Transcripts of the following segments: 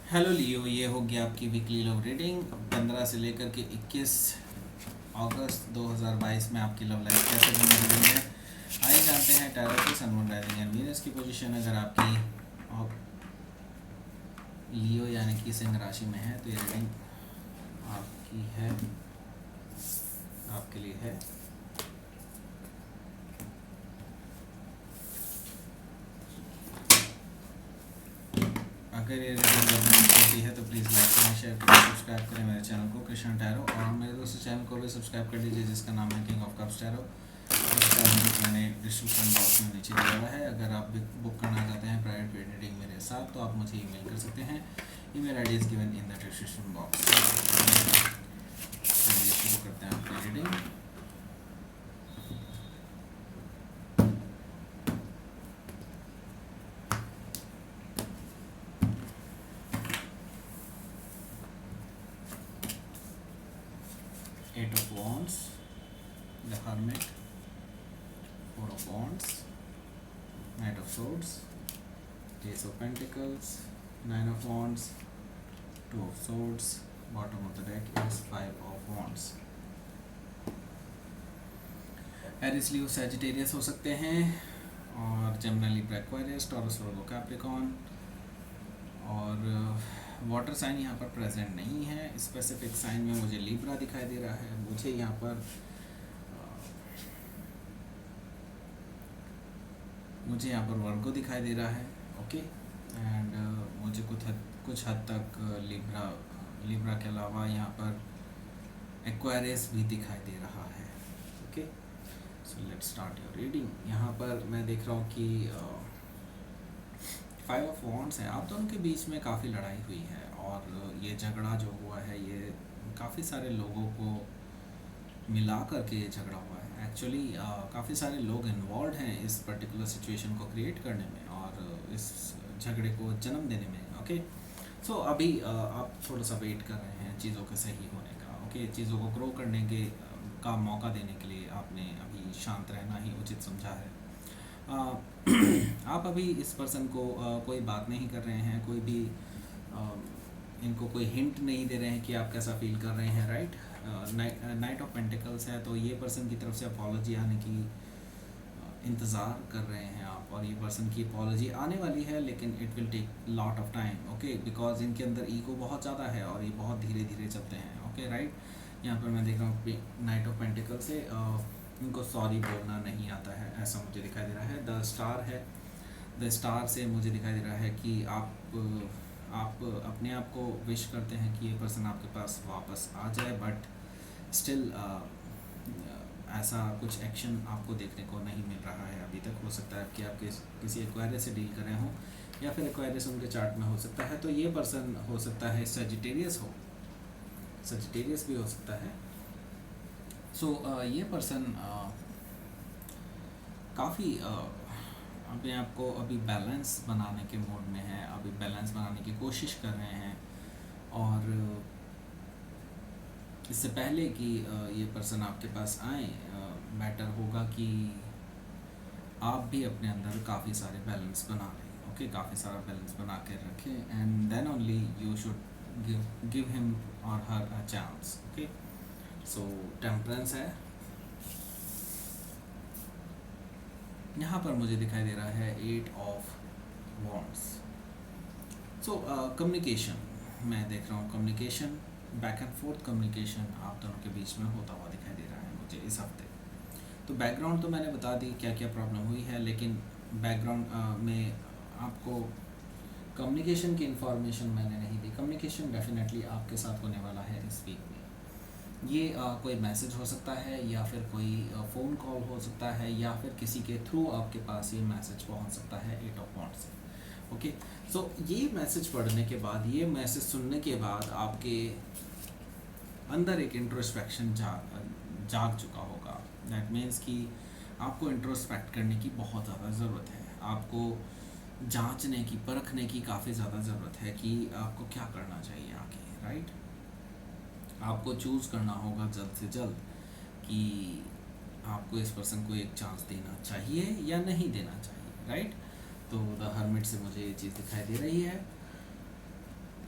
Hello लियो, ये हो गया आपकी वीकली लव रीडिंग 15 से लेकर के 21 अगस्त 2022 में आपकी लव लाइफ कैसे बनी हुई है। आइए जानते हैं टैरो की sun moon rising and Venus की पोजीशन। अगर आपकी लियो यानी कि सिंह राशि में है तो ये रीडिंग आपकी है, आपके लिए है। अगर ये रीडिंग जब होती है तो प्लीज़ लाइक करें, शेयर करें, सब्सक्राइब करें मेरे चैनल को कृष्ण टैरो, और मेरे दोस्तों चैनल को भी सब्सक्राइब कर लीजिए जिसका नाम है किंग ऑफ कप्स टैरो। उसका लिंक मैंने डिस्क्रिप्शन बॉक्स में नीचे दिया हुआ है। अगर आप बुक करना चाहते हैं प्राइवेट पेड रीडिंग मेरे साथ तो आप मुझे ईमेल कर सकते हैं। Email I D is given in the description box. चलिए शुरू करते हैं आपकी reading. Eight of wands, the hermit, four of wands, knight of swords, ace of pentacles, nine of wands, two of swords. Bottom of the deck is five of wands. Aries Leo Sagittarius हो सकते हैं, और Gemini Libra Aquarius, Taurus Virgo Capricorn, और water sign यहाँ पर present नहीं है। Specific sign में मुझे लिब्रा दिखाई दे रहा है, मुझे यहाँ पर वर्गो दिखाई दे रहा है। ओके, एंड मुझे कुछ हद तक लिब्रा के अलावा यहाँ पर एक्वेरियस भी दिखाई दे रहा है। Okay, so let's start your reading. यहाँ पर मैं देख रहा हूँ कि फाइव ऑफ वॉन्ड्स है। आप दोनों के बीच में काफ़ी लड़ाई हुई है, और ये झगड़ा जो हुआ है ये काफ़ी सारे लोगों को मिला करके ये झगड़ा हुआ है। एक्चुअली काफ़ी सारे लोग इन्वॉल्व हैं इस पर्टिकुलर सिचुएशन को क्रिएट करने में और इस झगड़े को जन्म देने में। ओके, सो अभी आप थोड़ा सा वेट कर रहे हैं चीज़ों के सही होने का। ओके, चीज़ों को ग्रो करने के का मौका देने के लिए आपने अभी शांत रहना ही उचित समझा है। आप अभी इस पर्सन को कोई बात नहीं कर रहे हैं, कोई भी इनको कोई हिंट नहीं दे रहे हैं कि आप कैसा फील कर रहे हैं। राइट, नाइट ऑफ पेंटिकल्स है, तो ये पर्सन की तरफ से अपॉलॉजी आने की इंतज़ार कर रहे हैं आप, और ये पर्सन की अपॉलॉजी आने वाली है, लेकिन it will take lot of time. Okay, because इनके अंदर ईगो बहुत ज़्यादा है और ये बहुत धीरे धीरे चलते हैं। ओके राइट, यहाँ पर मैं देख रहा हूँ नाइट ऑफ पेंटिकल से इनको सॉरी बोलना नहीं आता है, ऐसा मुझे दिखाई दे रहा है। द स्टार है, द स्टार से मुझे दिखाई दे रहा है कि आप अपने आप को विश करते हैं कि ये पर्सन आपके पास वापस आ जाए, बट स्टिल ऐसा कुछ एक्शन आपको देखने को नहीं मिल रहा है अभी तक। हो सकता है कि आप किसी एक्वायरियस से डील कर रहे हों, या फिर एक्वायरियस उनके चार्ट में हो सकता है। तो ये पर्सन हो सकता है सजिटेरियस हो, सजिटेरियस भी हो सकता है। सो ये पर्सन काफ़ी अपने आप को अभी बैलेंस बनाने के मोड में है, अभी बैलेंस बनाने की कोशिश कर रहे हैं। और इससे पहले कि ये पर्सन आपके पास आए, बेटर होगा कि आप भी अपने अंदर काफ़ी सारे बैलेंस बना लें। ओके, काफ़ी सारा बैलेंस बना के रखें, and then only you should give him or her a chance. Okay, so temperance है यहाँ पर, मुझे दिखाई दे रहा है eight of wands. So communication मैं देख रहा हूँ, communication back and forth communication आप दोनों के बीच में होता हुआ दिखाई दे रहा है मुझे इस हफ्ते। तो बैकग्राउंड तो मैंने बता दी क्या क्या प्रॉब्लम हुई है, लेकिन बैकग्राउंड में आपको कम्युनिकेशन की इन्फॉर्मेशन मैंने नहीं दी। कम्युनिकेशन डेफिनेटली आपके साथ होने वाला है इस वीक में। ये कोई मैसेज हो सकता है, या फिर कोई फ़ोन कॉल हो सकता है, या फिर किसी के थ्रू आपके पास ये मैसेज पहुंच सकता है एट ऑफ वॉन्ड्स से। ओके, सो ये मैसेज पढ़ने के बाद, ये मैसेज सुनने के बाद आपके अंदर एक इंट्रोस्पेक्शन जाग चुका होगा। दैट मीन्स कि आपको इंट्रोस्पेक्ट करने की बहुत ज़्यादा ज़रूरत है, आपको जांचने की, परखने की काफ़ी ज़्यादा ज़रूरत है कि आपको क्या करना चाहिए आगे। राइट, आपको चूज़ करना होगा जल्द से जल्द कि आपको इस पर्सन को एक चांस देना चाहिए या नहीं देना चाहिए। राइट, तो द हर्मिट से मुझे ये चीज़ दिखाई दे रही है।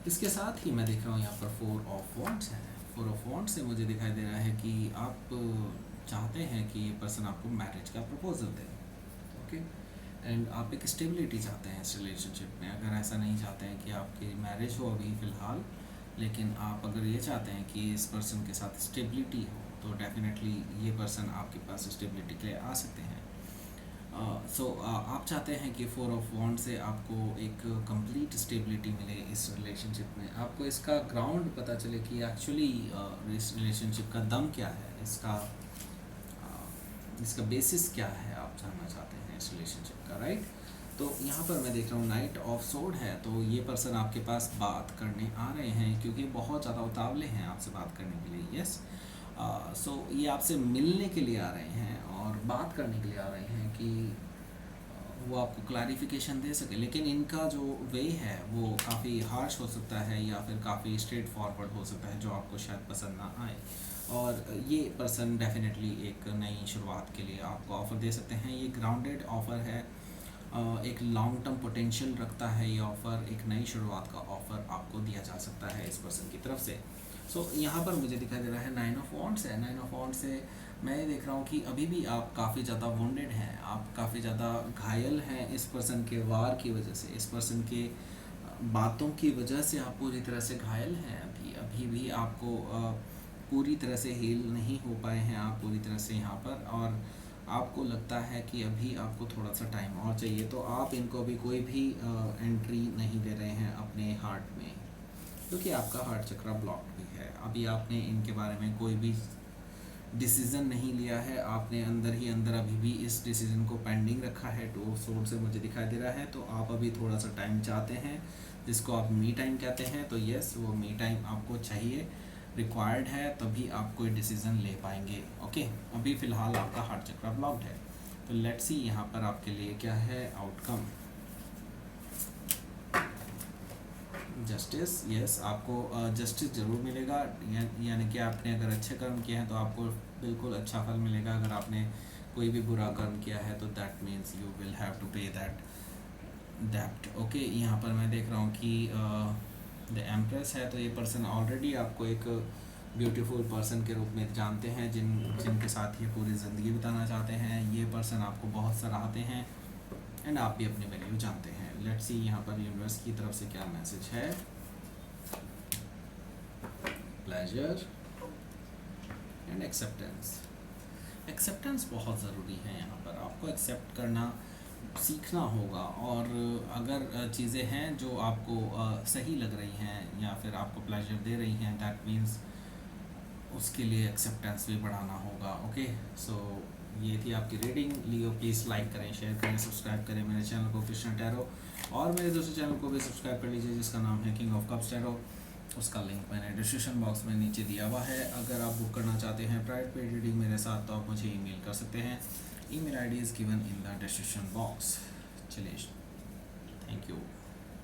इसके साथ ही मैं देख रहा हूँ यहाँ पर 4 ऑफ वॉन्ड्स है। 4 ऑफ वॉन्ड्स से मुझे दिखाई दे रहा है कि आप चाहते हैं कि ये पर्सन आपको मैरिज का प्रपोजल दे, ओके। एंड आप एक स्टेबिलिटी चाहते हैं इस रिलेशनशिप में। अगर ऐसा नहीं चाहते हैं कि आपकी मैरिज हो अभी फ़िलहाल, लेकिन आप अगर ये चाहते हैं कि इस पर्सन के साथ स्टेबिलिटी हो, तो डेफिनेटली ये पर्सन आपके पास स्टेबिलिटी के लिए आ सकते हैं। आप चाहते हैं कि 4 ऑफ वॉन्ड से आपको एक कंप्लीट स्टेबिलिटी मिले इस रिलेशनशिप में। आपको इसका ग्राउंड पता चले कि एक्चुअली इस रिलेशनशिप का दम क्या है, इसका बेसिस क्या है, आप जानना चाहते हैं इस रिलेशनशिप का, राइट। तो यहाँ पर मैं देख रहा हूँ नाइट ऑफ सोर्ड है, तो ये पर्सन आपके पास बात करने आ रहे हैं क्योंकि बहुत ज़्यादा उतावले हैं आपसे बात करने के लिए, यस। ये आपसे मिलने के लिए आ रहे हैं और बात करने के लिए आ रहे हैं कि वो आपको क्लैरिफिकेशन दे सके। लेकिन इनका जो वे है वो काफ़ी हार्श हो सकता है या फिर काफ़ी स्ट्रेट फॉरवर्ड हो सकता है, जो आपको शायद पसंद ना आए। और ये पर्सन डेफिनेटली एक नई शुरुआत के लिए आपको ऑफ़र दे सकते हैं। ये ग्राउंडेड ऑफ़र है, एक लॉन्ग टर्म पोटेंशियल रखता है ये ऑफ़र, एक नई शुरुआत का ऑफ़र आपको दिया जा सकता है इस पर्सन की तरफ से। यहाँ पर मुझे दिखाई दे रहा है 9 ऑफ वॉन्ड्स है। 9 ऑफ वॉन्ड्स से मैं ये देख रहा हूँ कि अभी भी आप काफ़ी ज़्यादा वोंडेड हैं, आप काफ़ी ज़्यादा घायल हैं इस पर्सन के वार की वजह से, इस पर्सन के बातों की वजह से आप पूरी तरह से घायल हैं। अभी भी आपको पूरी तरह से हील नहीं हो पाए हैं आप पूरी तरह से यहाँ पर, और आपको लगता है कि अभी आपको थोड़ा सा टाइम और चाहिए। तो आप इनको अभी कोई भी एंट्री नहीं दे रहे हैं अपने हार्ट में, क्योंकि आपका हार्ट चक्रा ब्लॉक्ड भी है। अभी आपने इनके बारे में कोई भी डिसीज़न नहीं लिया है, आपने अंदर ही अंदर अभी भी इस डिसीज़न को पेंडिंग रखा है। 2 ऑफ सोर्ड से मुझे दिखाई दे रहा है। तो आप अभी थोड़ा सा टाइम चाहते हैं, जिसको आप मी टाइम कहते हैं। तो यस, वो मी टाइम आपको चाहिए, रिक्वायर्ड है, तभी आप कोई डिसीज़न ले पाएंगे, ओके। अभी फ़िलहाल आपका हार्ट चक्रा ब्लॉक्ड है। तो लेट्स सी यहाँ पर आपके लिए क्या है आउटकम। जस्टिस, यस, आपको जस्टिस ज़रूर मिलेगा। यानी कि आपने अगर अच्छे कर्म किए हैं तो आपको बिल्कुल अच्छा फल मिलेगा। अगर आपने कोई भी बुरा कर्म किया है तो that means you will have to pay that डेप्ट, ओके। यहाँ पर मैं देख रहा हूँ कि द एम्प्रेस है, तो ये पर्सन ऑलरेडी आपको एक ब्यूटीफुल पर्सन के रूप में जानते हैं, जिनके साथ ये पूरी ज़िंदगी बिताना चाहते हैं। ये पर्सन आपको बहुत सराहते हैं एंड आप भी अपनी वैल्यू जानते हैं। लेट्स सी यहाँ पर यूनिवर्स की तरफ से क्या मैसेज है। Pleasure and acceptance. एक्सेप्टेंस बहुत ज़रूरी है यहाँ पर, आपको एक्सेप्ट करना सीखना होगा। और अगर चीज़ें हैं जो आपको सही लग रही हैं या फिर आपको प्लेजर दे रही हैं, दैट मीन्स उसके लिए एक्सेप्टेंस भी बढ़ाना होगा, ओके। ये थी आपकी रीडिंग। लियो प्लीज़ लाइक करें, शेयर करें, सब्सक्राइब करें मेरे चैनल को कृष्णा टैरो, और मेरे दूसरे चैनल को भी सब्सक्राइब कर लीजिए जिसका नाम है किंग ऑफ कप्स टैरो। उसका लिंक मैंने डिस्क्रिप्शन बॉक्स में नीचे दिया हुआ है। अगर आप बुक करना चाहते हैं प्राइवेट पेड रीडिंग मेरे साथ, तो आप मुझे ईमेल कर सकते हैं। Email ID is given in the description box. चलिए, थैंक यू।